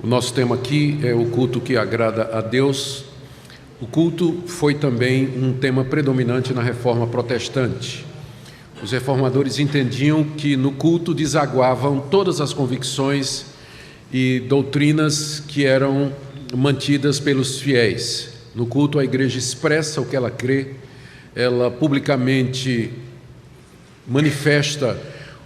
O nosso tema aqui é o culto que agrada a Deus. O culto foi também um tema predominante na Reforma Protestante. Os reformadores entendiam que no culto desaguavam todas as convicções e doutrinas que eram mantidas pelos fiéis. No culto, a igreja expressa o que ela crê, ela publicamente manifesta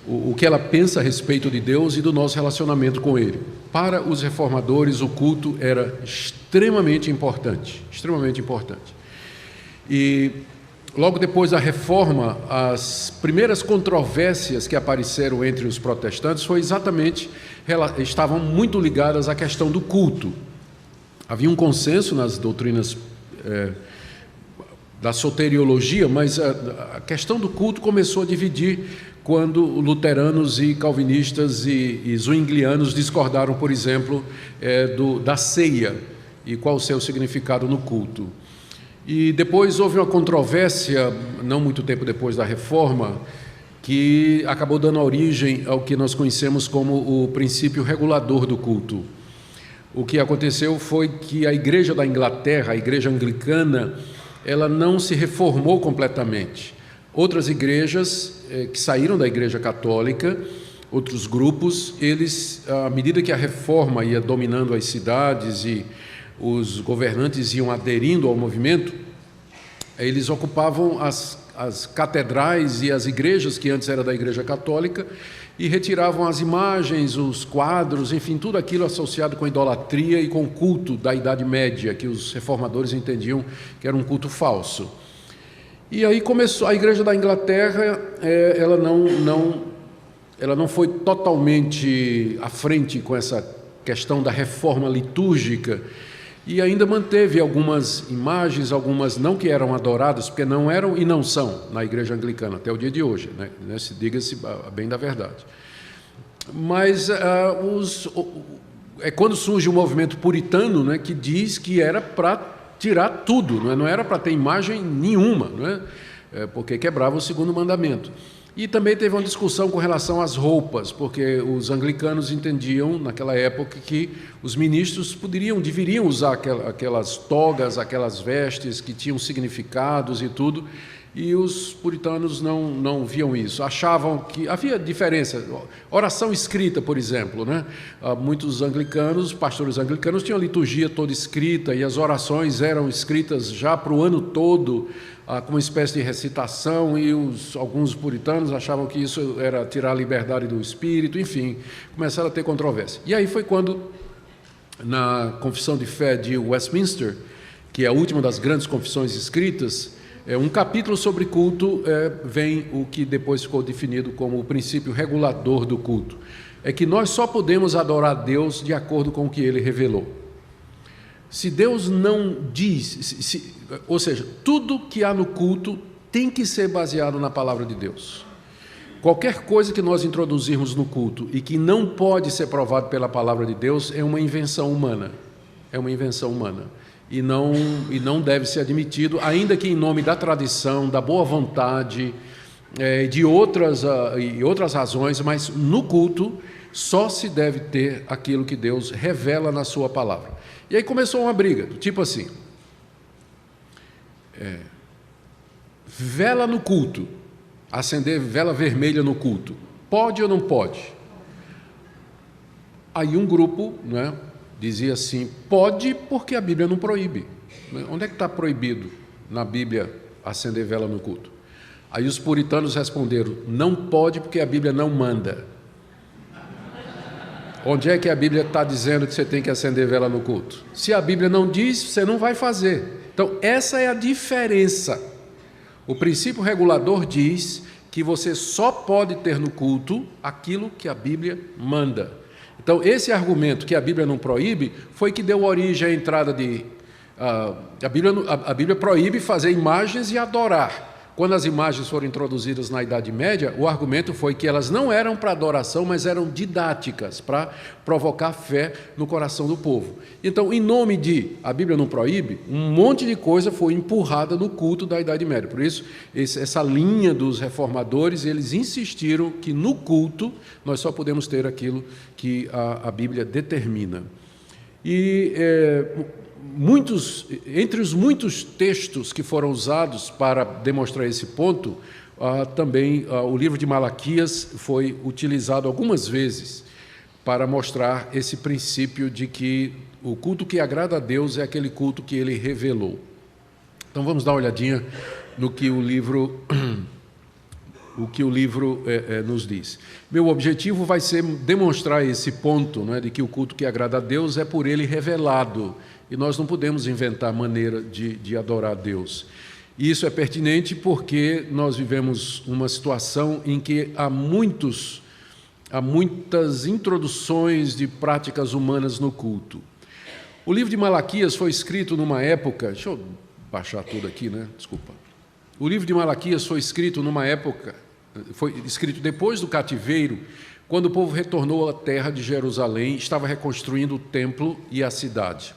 o que ela pensa a respeito de Deus e do nosso relacionamento com Ele. Para os reformadores, o culto era extremamente importante, extremamente importante. E logo depois da Reforma, as primeiras controvérsias que apareceram entre os protestantes estavam muito ligadas à questão do culto. Havia um consenso nas doutrinas da soteriologia, mas a questão do culto começou a dividir quando luteranos e calvinistas e zwinglianos discordaram, por exemplo, da ceia e qual o seu significado no culto. E depois houve uma controvérsia, não muito tempo depois da Reforma, que acabou dando origem ao que nós conhecemos como o princípio regulador do culto. O que aconteceu foi que a Igreja da Inglaterra, a Igreja Anglicana, ela não se reformou completamente. Outras igrejas que saíram da Igreja Católica, outros grupos, eles, à medida que a Reforma ia dominando as cidades e os governantes iam aderindo ao movimento, eles ocupavam as catedrais e as igrejas que antes eram da Igreja Católica e retiravam as imagens, os quadros, enfim, tudo aquilo associado com a idolatria e com o culto da Idade Média, que os reformadores entendiam que era um culto falso. E aí começou, a Igreja da Inglaterra, ela não foi totalmente à frente com essa questão da reforma litúrgica, e ainda manteve algumas imagens, algumas não que eram adoradas, porque não eram e não são na Igreja Anglicana, até o dia de hoje, né? Diga-se bem da verdade. Mas quando surge o movimento puritano, né, que diz que era para tirar tudo, não era para ter imagem nenhuma, porque quebrava o segundo mandamento. E também teve uma discussão com relação às roupas, porque os anglicanos entendiam, naquela época, que os ministros deveriam usar aquelas togas, aquelas vestes que tinham significados e tudo, e os puritanos não viam isso, achavam que havia diferença. Oração escrita, por exemplo, né? Muitos anglicanos, pastores anglicanos, tinham a liturgia toda escrita, e as orações eram escritas já para o ano todo, com uma espécie de recitação, e alguns puritanos achavam que isso era tirar a liberdade do espírito, enfim, começaram a ter controvérsia. E aí foi quando, na Confissão de Fé de Westminster, que é a última das grandes confissões escritas, um capítulo sobre culto, vem o que depois ficou definido como o princípio regulador do culto. É que nós só podemos adorar a Deus de acordo com o que Ele revelou. Se Deus não diz, ou seja, tudo que há no culto tem que ser baseado na palavra de Deus. Qualquer coisa que nós introduzirmos no culto e que não pode ser provado pela palavra de Deus é uma invenção humana. É uma invenção humana. E não deve ser admitido, ainda que em nome da tradição, da boa vontade, de outras razões, mas no culto só se deve ter aquilo que Deus revela na sua palavra. E aí começou uma briga, tipo assim, vela no culto, acender vela vermelha no culto, pode ou não pode? Aí um grupo, dizia assim, pode porque a Bíblia não proíbe. Onde é que está proibido na Bíblia acender vela no culto? Aí os puritanos responderam, não pode porque a Bíblia não manda. Onde é que a Bíblia está dizendo que você tem que acender vela no culto? Se a Bíblia não diz, você não vai fazer. Então, essa é a diferença. O princípio regulador diz que você só pode ter no culto aquilo que a Bíblia manda. Então, esse argumento que a Bíblia não proíbe foi que deu origem à entrada de... A Bíblia proíbe fazer imagens e adorar. Quando as imagens foram introduzidas na Idade Média, o argumento foi que elas não eram para adoração, mas eram didáticas, para provocar fé no coração do povo. Então, em nome de a Bíblia não proíbe, um monte de coisa foi empurrada no culto da Idade Média. Por isso, essa linha dos reformadores, eles insistiram que no culto nós só podemos ter aquilo que a Bíblia determina. E entre os muitos textos que foram usados para demonstrar esse ponto, também o livro de Malaquias foi utilizado algumas vezes para mostrar esse princípio de que o culto que agrada a Deus é aquele culto que ele revelou. Então vamos dar uma olhadinha no que o livro nos diz. Meu objetivo vai ser demonstrar esse ponto, né, de que o culto que agrada a Deus é por ele revelado, e nós não podemos inventar maneira de adorar a Deus. E isso é pertinente porque nós vivemos uma situação em que há muitas introduções de práticas humanas no culto. O livro de Malaquias foi escrito numa época... Deixa eu baixar tudo aqui, né? Desculpa. O livro de Malaquias foi escrito numa época... Foi escrito depois do cativeiro, quando o povo retornou à terra de Jerusalém, estava reconstruindo o templo e a cidade.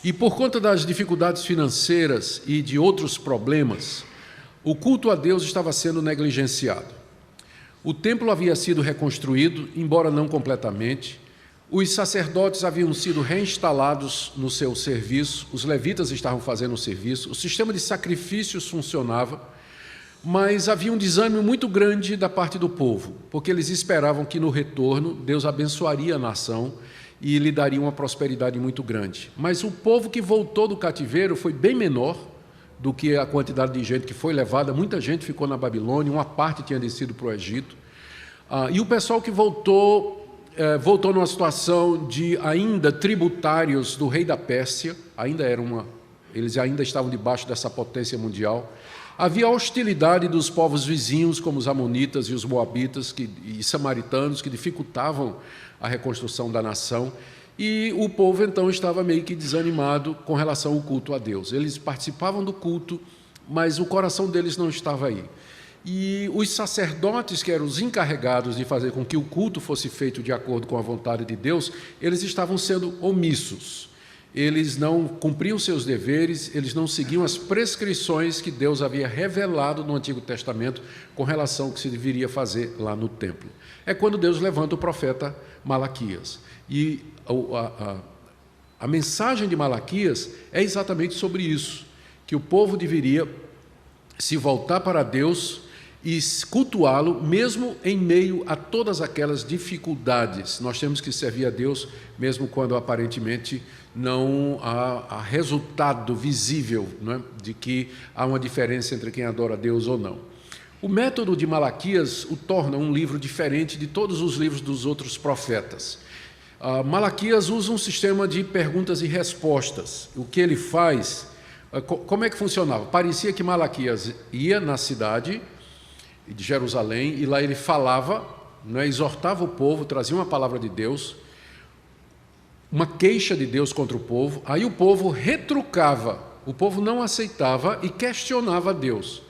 E por conta das dificuldades financeiras e de outros problemas, o culto a Deus estava sendo negligenciado. O templo havia sido reconstruído, embora não completamente. Os sacerdotes haviam sido reinstalados no seu serviço, os levitas estavam fazendo o serviço, o sistema de sacrifícios funcionava, mas havia um desânimo muito grande da parte do povo, porque eles esperavam que no retorno Deus abençoaria a nação e lhe daria uma prosperidade muito grande. Mas o povo que voltou do cativeiro foi bem menor do que a quantidade de gente que foi levada. Muita gente ficou na Babilônia, uma parte tinha descido para o Egito. E o pessoal que voltou numa situação de ainda tributários do rei da Pérsia, eles ainda estavam debaixo dessa potência mundial. Havia hostilidade dos povos vizinhos, como os amonitas e os moabitas e samaritanos, que dificultavam a reconstrução da nação, e o povo então estava meio que desanimado com relação ao culto a Deus. Eles participavam do culto, mas o coração deles não estava aí. E os sacerdotes, que eram os encarregados de fazer com que o culto fosse feito de acordo com a vontade de Deus, eles estavam sendo omissos. Eles não cumpriam seus deveres, eles não seguiam as prescrições que Deus havia revelado no Antigo Testamento com relação ao que se deveria fazer lá no templo. É quando Deus levanta o profeta Malaquias. E a mensagem de Malaquias é exatamente sobre isso, que o povo deveria se voltar para Deus e cultuá-lo, mesmo em meio a todas aquelas dificuldades. Nós temos que servir a Deus, mesmo quando aparentemente não há resultado visível, não é? De que há uma diferença entre quem adora a Deus ou não. O método de Malaquias o torna um livro diferente de todos os livros dos outros profetas. Malaquias usa um sistema de perguntas e respostas. O que ele faz, como é que funcionava? Parecia que Malaquias ia na cidade de Jerusalém, e lá ele falava, né, exortava o povo, trazia uma palavra de Deus, uma queixa de Deus contra o povo, aí o povo retrucava, o povo não aceitava e questionava Deus.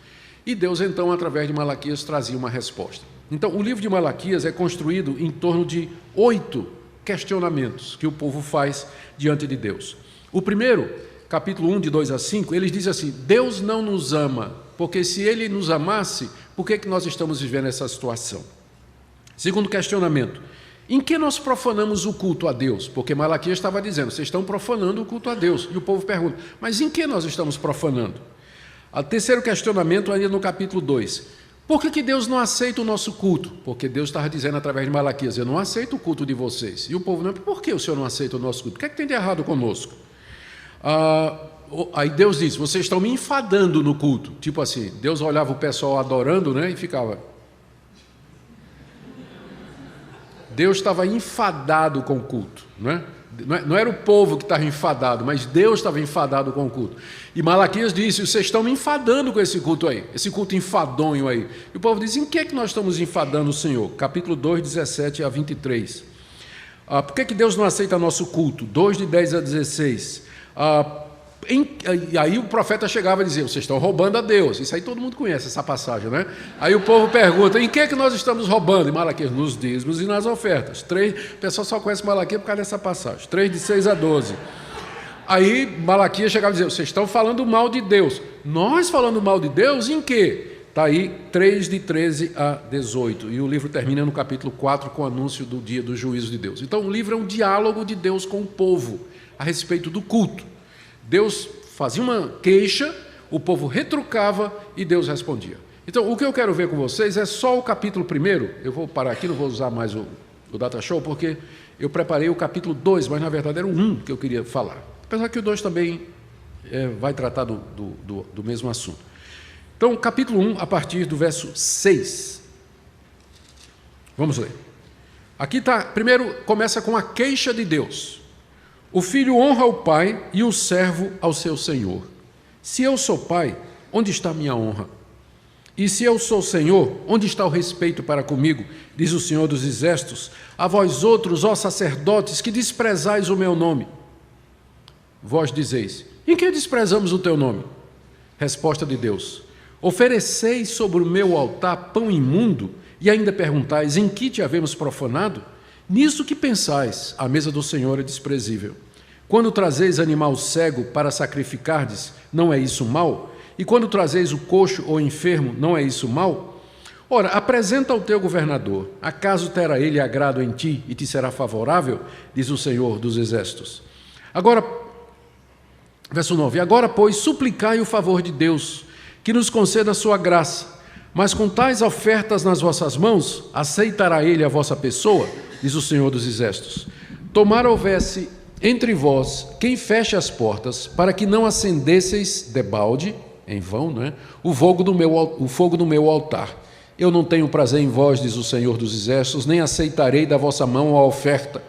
E Deus, então, através de Malaquias, trazia uma resposta. Então, o livro de Malaquias é construído em torno de 8 questionamentos que o povo faz diante de Deus. O primeiro, capítulo 1, de 2 a 5, ele diz assim: Deus não nos ama, porque se Ele nos amasse, por que nós estamos vivendo essa situação? Segundo questionamento, em que nós profanamos o culto a Deus? Porque Malaquias estava dizendo, vocês estão profanando o culto a Deus. E o povo pergunta, mas em que nós estamos profanando? O terceiro questionamento, ainda no capítulo 2, por que Deus não aceita o nosso culto? Porque Deus estava dizendo através de Malaquias, eu não aceito o culto de vocês. E o povo, não, por que o Senhor não aceita o nosso culto? O que é que tem de errado conosco? Aí Deus diz, vocês estão me enfadando no culto. Tipo assim, Deus olhava o pessoal adorando, né, e ficava... Deus estava enfadado com o culto, né? Não era o povo que estava enfadado, mas Deus estava enfadado com o culto. E Malaquias disse, vocês estão me enfadando com esse culto aí, esse culto enfadonho aí. E o povo diz, em que é que nós estamos enfadando o Senhor? Capítulo 2, 17 a 23. Por que Deus não aceita nosso culto? 2, de 10 a 16. E aí o profeta chegava e dizia, vocês estão roubando a Deus. Isso aí todo mundo conhece, essa passagem, né? Aí o povo pergunta, em que é que nós estamos roubando? E Malaquias, nos dízimos e nas ofertas. O pessoal só conhece Malaquias por causa dessa passagem. 3, de 6 a 12. Aí Malaquias chegava e dizia, vocês estão falando mal de Deus. Nós falando mal de Deus em quê? Está aí 3 de 13 a 18, e o livro termina no capítulo 4 com o anúncio do dia do juízo de Deus. Então o livro é um diálogo de Deus com o povo a respeito do culto. Deus fazia uma queixa, o povo retrucava e Deus respondia. Então o que eu quero ver com vocês é só o capítulo 1, eu vou parar aqui, não vou usar mais o Data Show, porque eu preparei o capítulo 2, mas na verdade era o 1 que eu queria falar. Apesar que o 2 também vai tratar do mesmo assunto. Então, capítulo 1, a partir do verso 6. Vamos ler. Aqui está, primeiro começa com a queixa de Deus. O filho honra o pai e o servo ao seu senhor. Se eu sou pai, onde está a minha honra? E se eu sou senhor, onde está o respeito para comigo? Diz o Senhor dos Exércitos. A vós outros, ó sacerdotes, que desprezais o meu nome. Vós dizeis, em que desprezamos o teu nome? Resposta de Deus. Ofereceis sobre o meu altar pão imundo e ainda perguntais, em que te havemos profanado? Nisso que pensais, a mesa do Senhor é desprezível. Quando trazeis animal cego para sacrificardes, não é isso mal? E quando trazeis o coxo ou enfermo, não é isso mal? Ora, apresenta ao teu governador, acaso terá ele agrado em ti e te será favorável? Diz o Senhor dos Exércitos. Agora, verso 9, agora, pois, suplicai o favor de Deus, que nos conceda a sua graça, mas com tais ofertas nas vossas mãos, aceitará ele a vossa pessoa? Diz o Senhor dos Exércitos. Tomara houvesse entre vós quem feche as portas, para que não acendesseis debalde, em vão, não é? O fogo do meu altar. Eu não tenho prazer em vós, diz o Senhor dos Exércitos, nem aceitarei da vossa mão a oferta.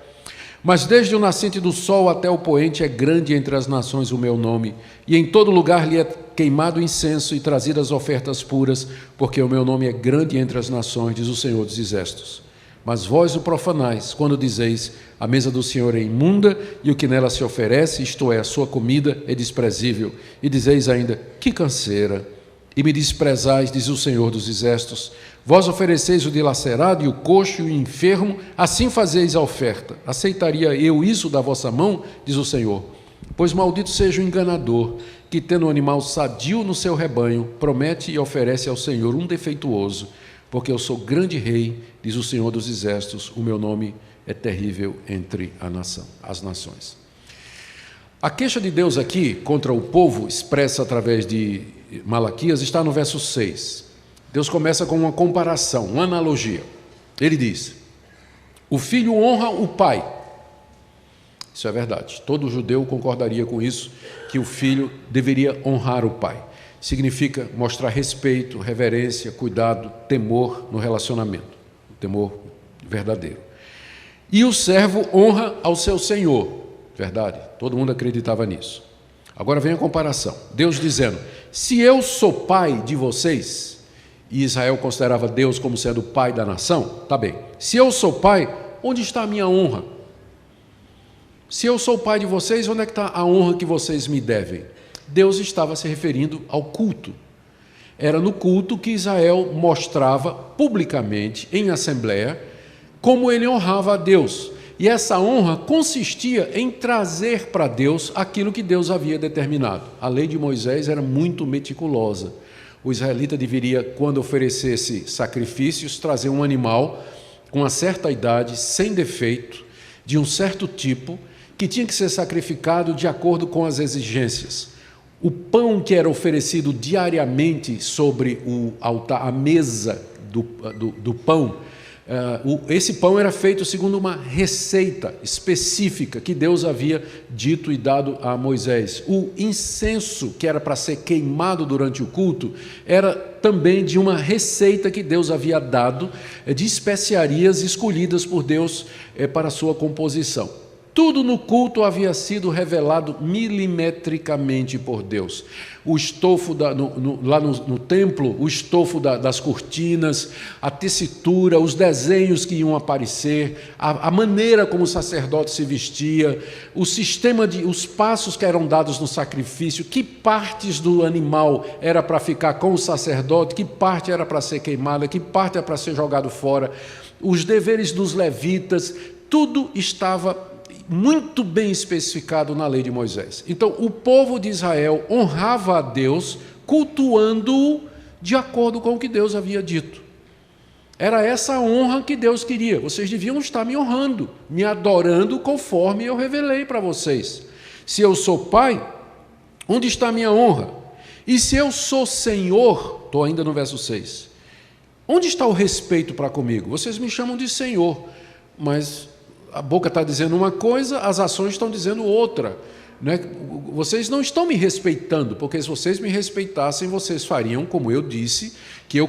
Mas desde o nascente do sol até o poente é grande entre as nações o meu nome, e em todo lugar lhe é queimado incenso e trazidas ofertas puras, porque o meu nome é grande entre as nações, diz o Senhor dos Exércitos. Mas vós o profanais, quando dizeis, a mesa do Senhor é imunda, e o que nela se oferece, isto é, a sua comida, é desprezível. E dizeis ainda, que canseira! E me desprezais, diz o Senhor dos Exércitos. Vós ofereceis o dilacerado e o coxo e o enfermo, assim fazeis a oferta. Aceitaria eu isso da vossa mão, diz o Senhor. Pois maldito seja o enganador, que tendo um animal sadio no seu rebanho, promete e oferece ao Senhor um defeituoso, porque eu sou grande rei, diz o Senhor dos Exércitos, o meu nome é terrível entre as nações. A queixa de Deus aqui contra o povo, expressa através de Malaquias, está no verso 6. Deus começa com uma comparação, uma analogia. Ele diz, o filho honra o pai. Isso é verdade, todo judeu concordaria com isso, que o filho deveria honrar o pai. Significa mostrar respeito, reverência, cuidado, temor no relacionamento, temor verdadeiro. E o servo honra ao seu senhor, verdade? Todo mundo acreditava nisso. Agora vem a comparação, Deus dizendo, se eu sou pai de vocês, e Israel considerava Deus como sendo o pai da nação, tá bem, se eu sou pai, onde está a minha honra? Se eu sou o pai de vocês, onde é que está a honra que vocês me devem? Deus estava se referindo ao culto. Era no culto que Israel mostrava publicamente, em assembleia, como ele honrava a Deus. E essa honra consistia em trazer para Deus aquilo que Deus havia determinado. A lei de Moisés era muito meticulosa. O israelita deveria, quando oferecesse sacrifícios, trazer um animal com uma certa idade, sem defeito, de um certo tipo, que tinha que ser sacrificado de acordo com as exigências. O pão que era oferecido diariamente sobre o altar, a mesa do pão, esse pão era feito segundo uma receita específica que Deus havia dito e dado a Moisés. O incenso que era para ser queimado durante o culto era também de uma receita que Deus havia dado, de especiarias escolhidas por Deus para a sua composição. Tudo no culto havia sido revelado milimetricamente por Deus. O estofo lá no templo, o estofo das cortinas, a tessitura, os desenhos que iam aparecer, a maneira como o sacerdote se vestia, o sistema os passos que eram dados no sacrifício, que partes do animal era para ficar com o sacerdote, que parte era para ser queimada, que parte era para ser jogado fora, os deveres dos levitas, tudo estava muito bem especificado na lei de Moisés. Então, o povo de Israel honrava a Deus, cultuando-o de acordo com o que Deus havia dito. Era essa a honra que Deus queria. Vocês deviam estar me honrando, me adorando conforme eu revelei para vocês. Se eu sou pai, onde está a minha honra? E se eu sou Senhor, estou ainda no verso 6, onde está o respeito para comigo? Vocês me chamam de Senhor, mas a boca está dizendo uma coisa, as ações estão dizendo outra. Né? Vocês não estão me respeitando, porque se vocês me respeitassem, vocês fariam, como eu disse, que eu